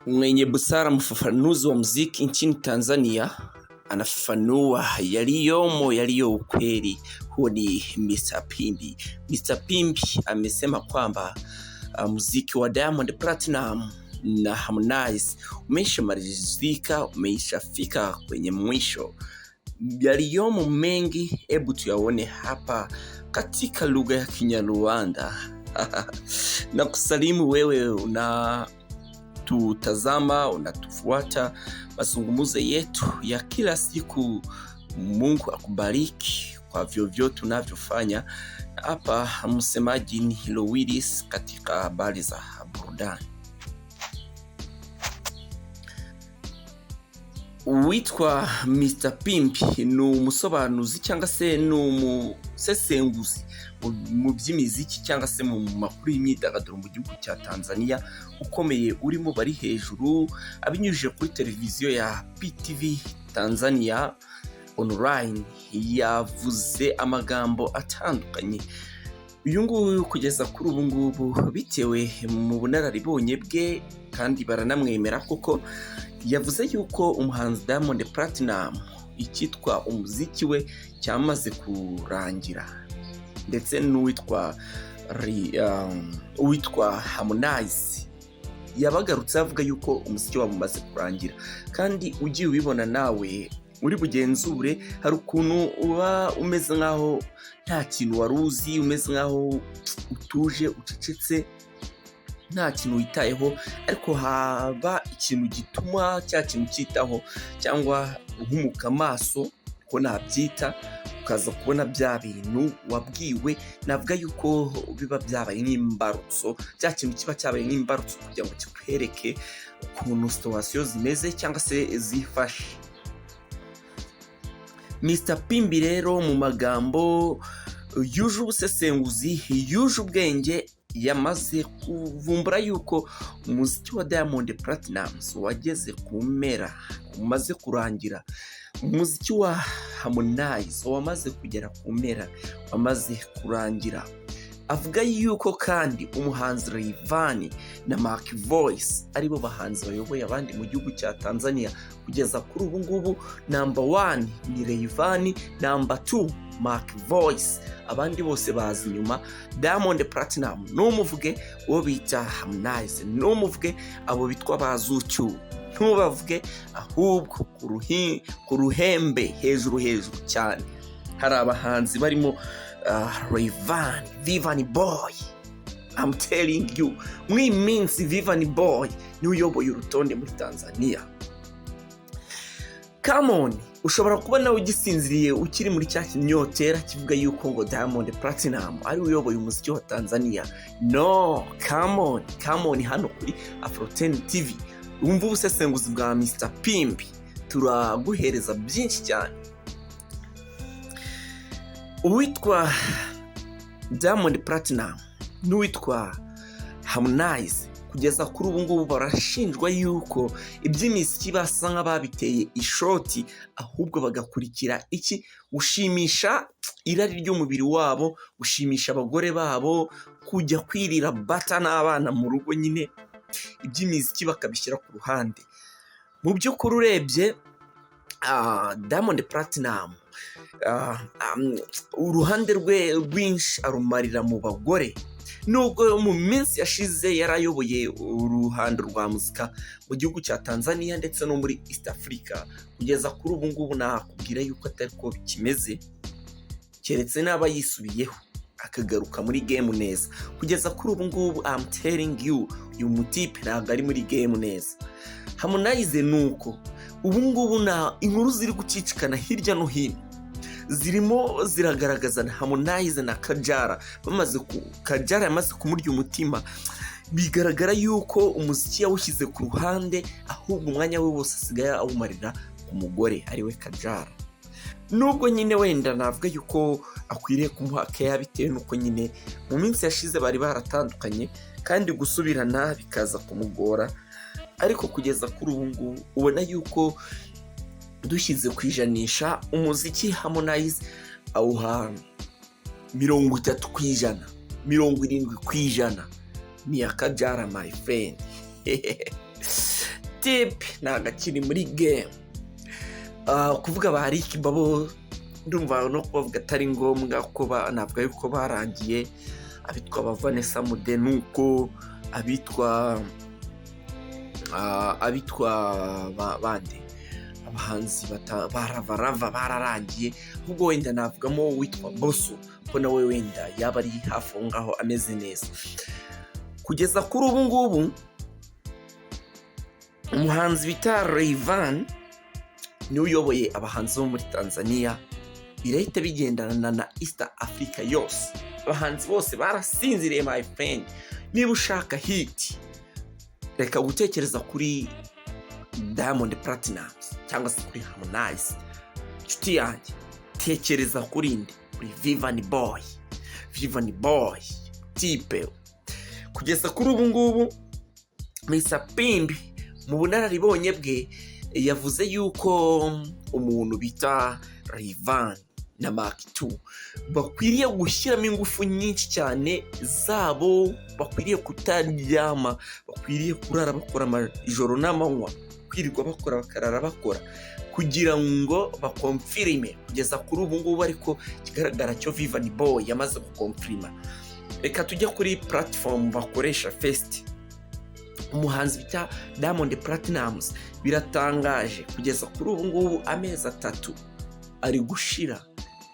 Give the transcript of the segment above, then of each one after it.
Mwenye busara mfafanuzi wa muziki nchini Tanzania anafafanua yaliyo ukweli. Huo ni Mr. PIMBI. Mr. PIMBI amesema kwamba muziki wa Diamond Platnumz na Harmonize umeshamalizika, umeshafika kwenye mwisho. Yaliyomo mengi, hebu tuyaone hapa katika lugha ya Kinyarwanda. Na kusalimu wewe tutazama, unatufuata mazungumzo yetu ya kila siku. Mungu akubariki kwa vyovyote tunavyofanya. Hapa msemaji ni Willis katika habari za burudani. Witwa Mr. PIMBI ni umusobanuzi cyangwa se ni umusesenguzi mu by'imiziki cyangwa se mu makuru y'imyidagaduro mu gihugu cya Tanzania ukomeye, urimo bari hejuru abinyujije kuri televiziyo ya PTV Tanzania online. Yavuze amagambo atandukanye. Uyu nguyu kugeza kuri ubu ngubu bitewe mu bunararibonye bwe kandi baranamwemera kuko yavuze yuko umuhanzi Diamond Platnumz icyitwa umuziki we cyamaze kurangira, ndetse n'uwitwa Harmonize yabagarutse avuga yuko umuziki wabo umaze kurangira. Kandi ugiye ubibona nawe uri bugenzure, hari ukuntu uba umeze nkaho nta kintu wari uzi, umeze nkaho utuje ucecetse nta kintu witayeho, ariko haba ikintu gituma cya kintu cyitaho cyangwa uhumuka amaso ko nabyita, ukaza kubona bya bintu wabwiwe. Navuga yuko biba byabaye nk'imbarutso, cya kintu kiba cyabaye nk'imbarutso kugira ngo kikwereke ukuntu situation zimeze cyangwa se zifashe. Mr. PIMBI rero mu magambo yuje ubusesenguzi, yuje ubwenge, yamaze kuvumbura yuko umuziki wa Diamond Platnumz wageze ku mpera, umaze kurangira. Umuziki wa Harmonize wamaze kugera ku mpera, wamaze kurangira. Avuga yuko kandi umuhanzi Ryvann Macvoice aribo bahanzi bayoboye abandi mu gihugu cya Tanzania kugeza kuri ubu ngubu. Number 1 ni Ryvann, number 2 Macvoice, abandi bose bazi nyuma. Diamond Platnumz numuvuge uwo bita Harmonize, numuvuge abo bitwa bazucyu, ntubavuge ahubwo ku ruhembe hejuru cyane. Hari abahanzi barimo Ryvann boy, I'm telling you, mwiminsi Ryvann boy ni uyoboye urutonde muri Tanzania. Come on, ushobora kuba nawe ugisinziriye ukiri muri cya kinyotera kivuga yuko ngo Diamond Platnumz ari uyoboye umuziki wa Tanzania. No, come on hano kuri Afro 10 TV umva ubusesenguzi bwa Mr. PIMBI, turaguhereza byinshi cyane. Uwitwa Diamond Platnumz n'uwitwa Harmonize kugeza kuri ubu ngubu barashinjwa yuko iby'imiziki basa nk'ababiteye ishoti, ahubwo bagakurikira iki? Gushimisha irari ry'umubiri wabo, gushimisha abagore babo, kujya kwirira bata n'abana mu rugo, nyine iby'imiziki bakabishyira ku ruhande. Mu by'ukuri urebye Diamond Platnumz uruhande rwe rwinshi arumarira mu bagore. Nubwo mu minsi yashize yarayoboye uruhando rwa muzika mu gihugu cya Tanzania ndetse no muri East Africa, kugeza kuri ubu ngubu nakubwira yuko atari ko bikimeze, keretse n'aba yisubiyeho akagaruka muri game neza. Kugeza kuri ubu ngubu I'm telling you, uyu mutipe ntabwo ari muri game neza. Harmonize nuko ubu ngubu na inkuru ziri gucicikana hirya no hino, zirimo ziragaragaza na Harmonize na Kajara yamaze kumurya umutima. Bigaragara yuko umuziki yawushyize ku ruhande, ahubwo umwanya we wose asigaye awumarira ku mugore ariwe Kajara. Nubwo nyine wenda navuga yuko akwiriye kumuha care bitewe nuko nyine mu minsi yashize bari baratandukanye kandi gusubirana bikaza kumugora, ariko kugeza kuri ubu ngubu ubona yuko dushyize kwijanisha umuziki Harmonize awuha 30%, 70% ni Kajara my friend. Step nagakiri muri game. Kuvuga ba Rick Babo ndumva no kuvuga atari ngombwa ko navuga yuko barangiye. Abitwa ba Vanessa Mude nuko abitwa bande abahanzi baravarava bararangiye, ahubwo wenda navugamo witwa Bosso ko nawe wenda yaba ari hafi ngaho ameze neza. Kugeza kuri ubu ngubu umuhanzi bita Ryvann ni uyoboye abahanzi bo muri Tanzania, birahita bigendana na East Africa yose. Abahanzi bose barasinziriye my friend. Niba ushaka hit, reka gutekereza kuri Diamond Platnumz cyangwa se kuri Harmonize. Nshuti yanjye, tekereza kuri Ryvann Boy tipe. Kugeza kuri ubu ngubu Mr. PIMBI mu bunararibonye bwe yavuze yuko umuntu bita Ryvann na Mark II bakwiriye gushyiramo ingufu nyinshi cyane zabo, bakwiriye kutaryama, bakwiriye kurara bakora ijoro n'amanywa, kwirirwa bakora bakarara bakora kugira ngo bakonfirime. Kugeza kuri ubu ngubu ariko kigaragara cyo Ryvann Boy yamaze gukonfirima. Reka tujya kuri platform bakoresha Fest. Umuhanzi bita Diamond Platnumz biratangaje, kugeza kuri ubu ngubu amezi 3 ari gushira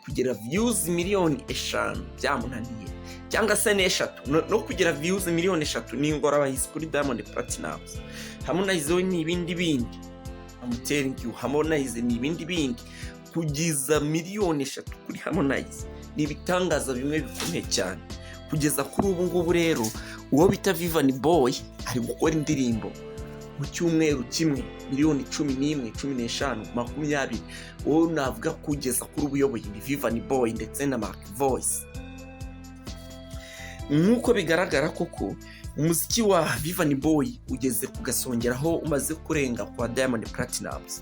kugira views miliyoni 5 byamunaniye, cyangwa se n'eshatu no kugira views miliyoni 3 ni ingorabahizi kuri Diamond Platnumz. Harmonize ni ibindi amutering you. Harmonize ni ibindi kugiza miliyoni 3 kuri Harmonize ni ibitangaza bimwe bikomeye cyane. Kugeza kuri ubu ngubu rero uwo bita Ryvann Boy ari gukora indirimbo mu cyumweru kimwe miliyoni 11, 15, 20. Uwo navuga kugeza kuri ubuyoboye ni Ryvann Boy ndetse na Macvoice. Nkuko bigaragara koko umuziki wa Ryvann Boy ugeze kugasongeraho umaze kurenga kwa Diamond Platnumz.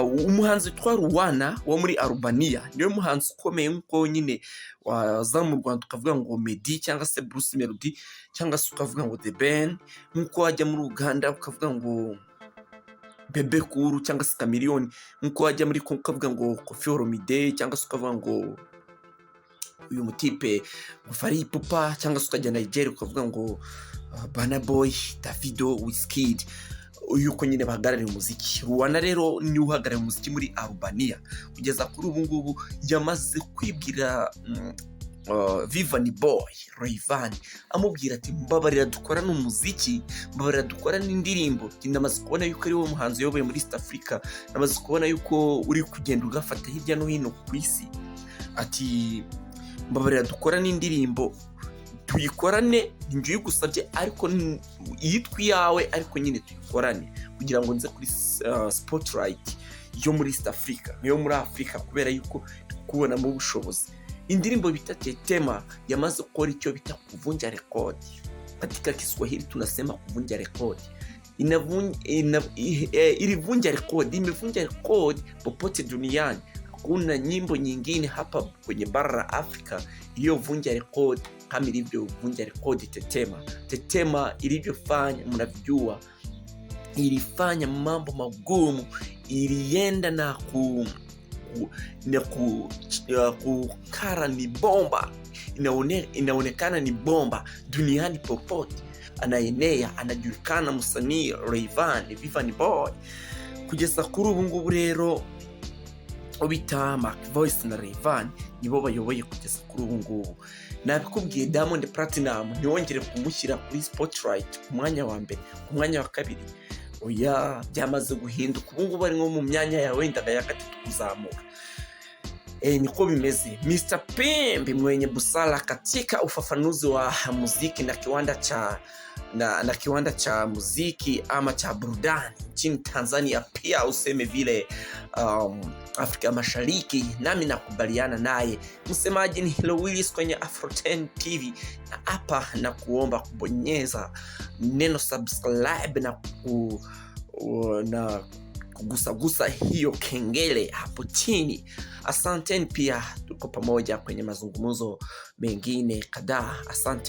Umuhanzi witwa Ryvann wo muri Albania niwe muhanzi ukomeye nkuko nyine waza mu Rwanda ukavuga ngo Meddy cyangwa se Bruce Melody cyangwa se ukavuga ngo The Ben, nkuko wajya muri Uganda ukavuga ngo Bebe Cool cyangwa se Chameleone, nkuko wajya muri Congo ukavuga ngo Koffi Olomide cyangwa se ukavuga ngo uyu mutipe Fally Ipupa, cyangwa se ukajya Nigeria ukavuga ngo Burna Boy, Davido, Wizkid. Yuko nyine bahagarariye umuziki. Ryvann rero ni uhagarariye umuziki muri Albania. Kugeza kuri ubu ngubu yamaze kwibwira Ryvann amubwira ati mbabarira dukorana umuziki, mbabarira dukorana indirimbo. Namaze kubona yuko ari wowe muhanzi uyoboye muri East Africa, namaze kubona yuko uri kugenda ugafata hirya no hino ku isi. Ati mbabarira dukorana indirimbo, tuyikorane, njye gusabye ariko yitwa yawe, ariko nyine tuyikorane kugira ngo nze kuri spotlight yo muri East Africa, yo muri Africa, kubera yuko kubona mu bushobozi. Indirimbo bita Tetema yamaze gukora icyo bita kuvunja record. Katika Kiswahili tunasema kuvunja record. Ilivunja record, imevunja record popote duniani. Kuna nyimbo nyingine hapa kwenye bara la Afrika iliyovunja rekodi kama ilivyovunja rekodi Tetema ilivyofanya, mnavijua, ilifanya mambo magumu, ilienda na kukara ni bomba, inaonekana ni bomba duniani popote. Anaenea, anajulikana msanii Ryvann Boy. Kugeza kuri ubu ngubu rero ubita Macvoice na Ryvann nibo bayoboye kugeza kuri ubu ngubu. Nabikubwiye Diamond Platnumz niwongere kumushyira kuri spotlight ku mwanya wa mbere, ku mwanya wa kabiri. Oya, byamaze guhinduka. Ubu ngubu ari nko mu myanya ya wenda ya gatatu kuzamuka. Niko bimeze. Mr. PIMBI mwenye busara katika ufafanuzi wa muziki na kiwanda cha muziki ama cha burudani nchini Tanzania, pia useme vile Afrika Mashariki, nami nakubaliana naye. Msemaji ni Hello Willis kwenye Afro 10 TV, na hapa na kuomba kubonyeza neno subscribe na kugusa hiyo kengele hapo chini. Asanteni, pia tuko pamoja kwenye mazungumzo mengine kadhaa. Asante.